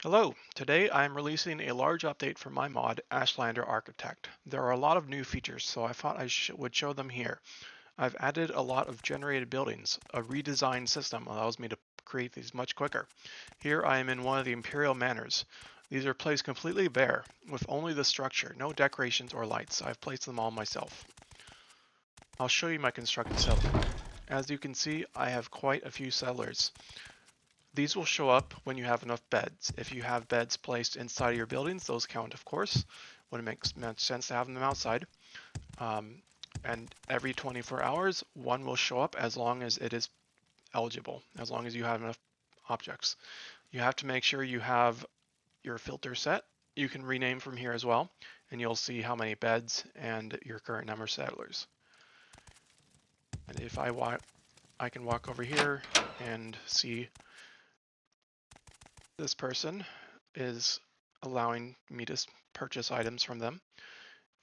Hello, today I am releasing a large update for my mod, Ashlander Architect. There are a lot of new features, so I thought I would show them here. I've added a lot of generated buildings. A redesigned system allows me to create these much quicker. Here I am in one of the Imperial Manors. These are placed completely bare, with only the structure, no decorations or lights. I've placed them all myself. I'll show you my constructed settlement. As you can see, I have quite a few settlers. These will show up when you have enough beds. If you have beds placed inside of your buildings, those count, of course, when it makes much sense to have them outside. And every 24 hours, one will show up as long as it is eligible, as long as you have enough objects. You have to make sure you have your filter set. You can rename from here as well, and you'll see how many beds and your current number of settlers. And if I can walk over here and see this person is allowing me to purchase items from them.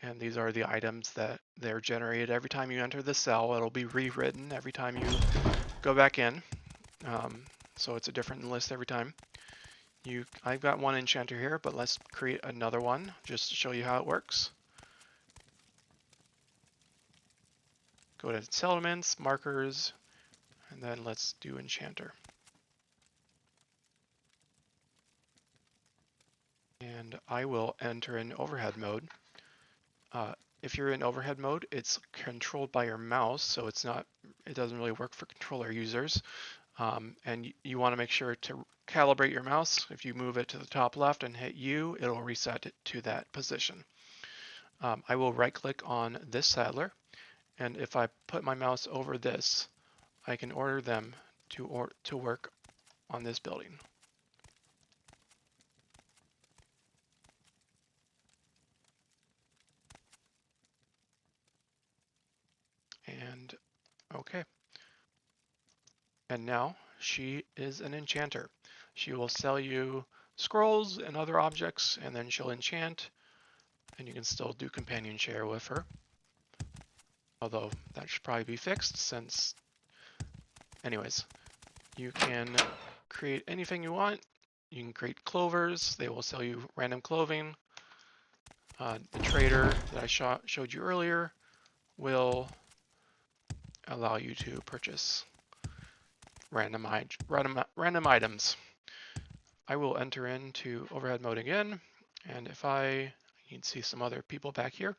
And these are the items that they're generated every time you enter the cell. It'll be rewritten every time you go back in. So it's a different list every time. I've got one enchanter here, but let's create another one just to show you how it works. Go to settlements, markers, and then let's do enchanter. And I will enter in overhead mode. If you're in overhead mode, it's controlled by your mouse, so it doesn't really work for controller users. And you want to make sure to calibrate your mouse. If you move it to the top left and hit U, it'll reset it to that position. I will right click on this saddler, and if I put my mouse over this, I can order them to work on this building. And okay. And now she is an enchanter. She will sell you scrolls and other objects, and then she'll enchant, and you can still do companion share with her. Although that should probably be fixed since, anyways, you can create anything you want. You can create clovers. They will sell you random clothing. The trader that I showed you earlier will allow you to purchase random items. I will enter into overhead mode again, and you can see some other people back here.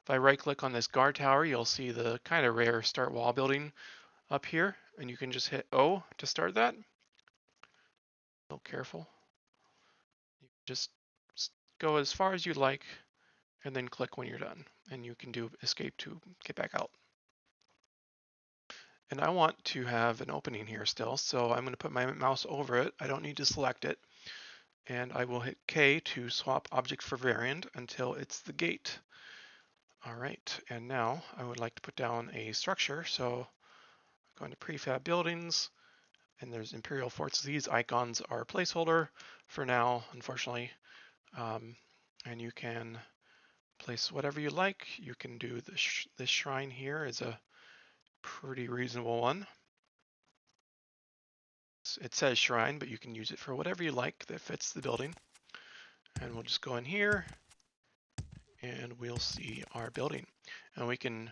If I right click on this guard tower, you'll see the kind of rare start wall building up here, and you can just hit O to start that. So careful. You just go as far as you'd like, and then click when you're done, and you can do escape to get back out. And I want to have an opening here still, so I'm going to put my mouse over it. I don't need to select it. And I will hit K to swap object for variant until it's the gate. All right, and now I would like to put down a structure. So go into prefab buildings, and there's Imperial Forts. These icons are a placeholder for now, unfortunately. And you can place whatever you like. You can do this shrine here is a pretty reasonable one. It says shrine, but you can use it for whatever you like that fits the building. And we'll just go in here and we'll see our building. And we can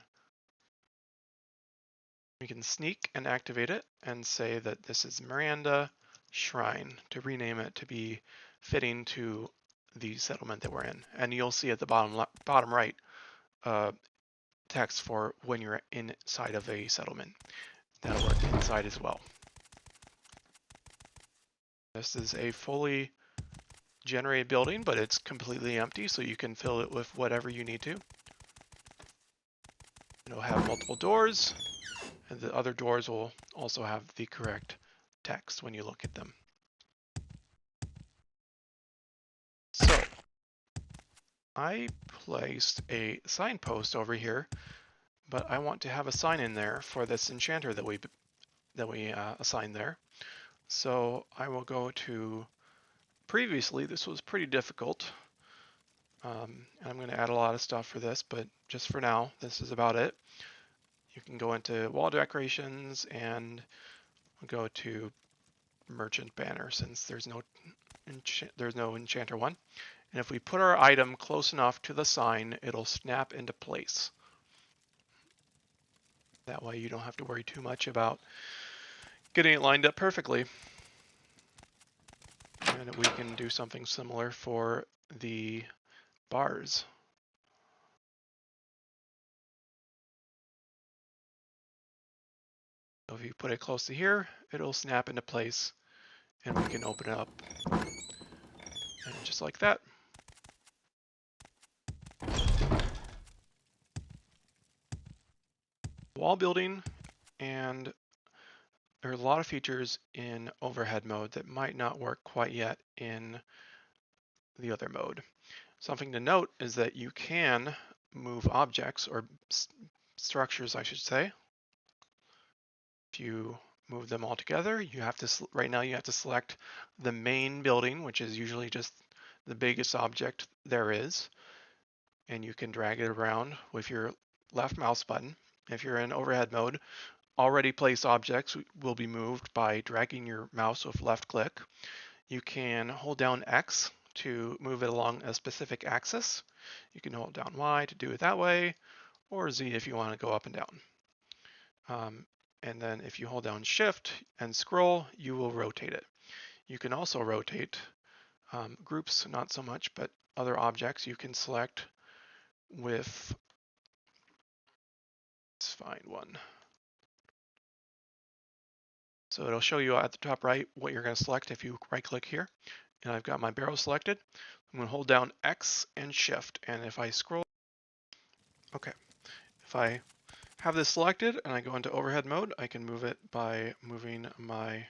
sneak and activate it and say that this is Miranda Shrine to rename it to be fitting to the settlement that we're in. And you'll see at the bottom right text for when you're inside of a settlement. That'll work inside as well. This is a fully generated building, but it's completely empty, so you can fill it with whatever you need to. It'll have multiple doors, and the other doors will also have the correct text when you look at them. So I placed a signpost over here, but I want to have a sign in there for this enchanter that we assigned there. So I will go to previously. This was pretty difficult. I'm going to add a lot of stuff for this, but just for now, this is about it. You can go into wall decorations and go to merchant banner since there's no there's no enchanter one. And if we put our item close enough to the sign, it'll snap into place. That way you don't have to worry too much about getting it lined up perfectly. And we can do something similar for the bars. So if you put it close to here, it'll snap into place and we can open it up. And just like that. Wall building, and there are a lot of features in overhead mode that might not work quite yet in the other mode. Something to note is that you can move objects, or structures I should say. If you move them all together, you have to, right now you have to select the main building, which is usually just the biggest object there is, and you can drag it around with your left mouse button. If you're in overhead mode, already placed objects will be moved by dragging your mouse with left click. You can hold down X to move it along a specific axis. You can hold down Y to do it that way, or Z if you want to go up and down. And then if you hold down Shift and scroll, you will rotate it. You can also rotate groups, not so much, but other objects you can select with, let's find one. So it'll show you at the top right what you're going to select if you right click here. And I've got my barrel selected. I'm going to hold down X and Shift. And if I scroll, okay, if I have this selected and I go into overhead mode, I can move it by moving my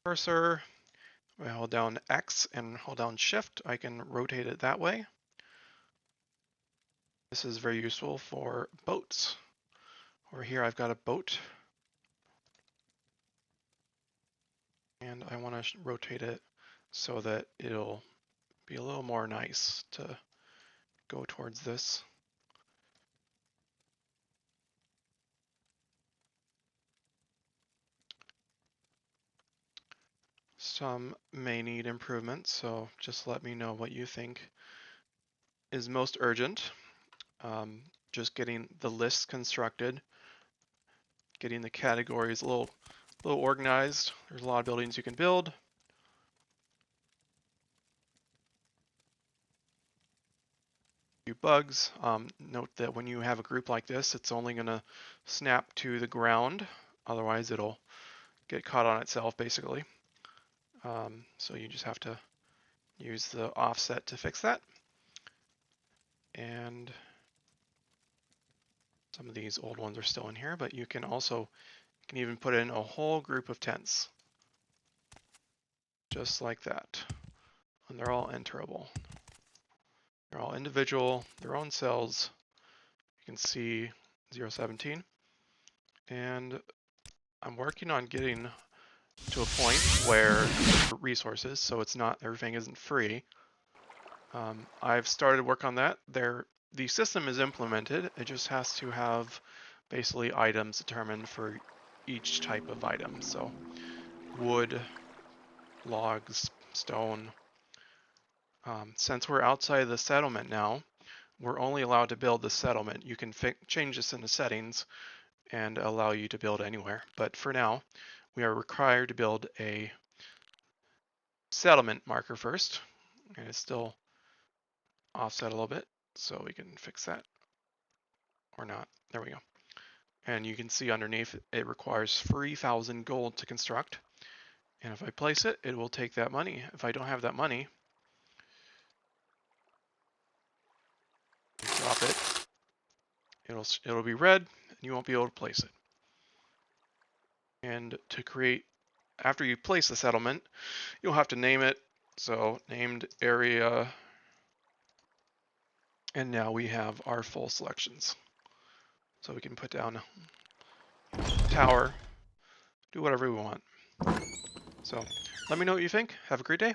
cursor. If I hold down X and hold down Shift, I can rotate it that way. This is very useful for boats. Over here I've got a boat. And I want to rotate it so that it'll be a little more nice to go towards this. Some may need improvement, so just let me know what you think is most urgent. Just getting the list constructed, getting the categories a little organized. There's a lot of buildings you can build. Few bugs. Note that when you have a group like this, it's only going to snap to the ground. Otherwise, it'll get caught on itself, basically. So you just have to use the offset to fix that. And some of these old ones are still in here, but you can even put in a whole group of tents. Just like that. And they're all enterable. They're all individual, their own cells. You can see 017. And I'm working on getting to a point where resources, so it's not, everything isn't free. I've started work on that. The system is implemented. It just has to have basically items determined for each type of item. So wood, logs, stone. Since we're outside the settlement now, we're only allowed to build the settlement. You can change this in the settings and allow you to build anywhere. But for now, we are required to build a settlement marker first. And it's still offset a little bit, so we can fix that. Or not. There we go. And you can see underneath it requires 3,000 gold to construct. And if I place it, it will take that money. If I don't have that money, drop it. It'll be red, and you won't be able to place it. And to create, after you place the settlement, you'll have to name it. So named area. And now we have our full selections. So we can put down tower, do whatever we want. So let me know what you think. Have a great day.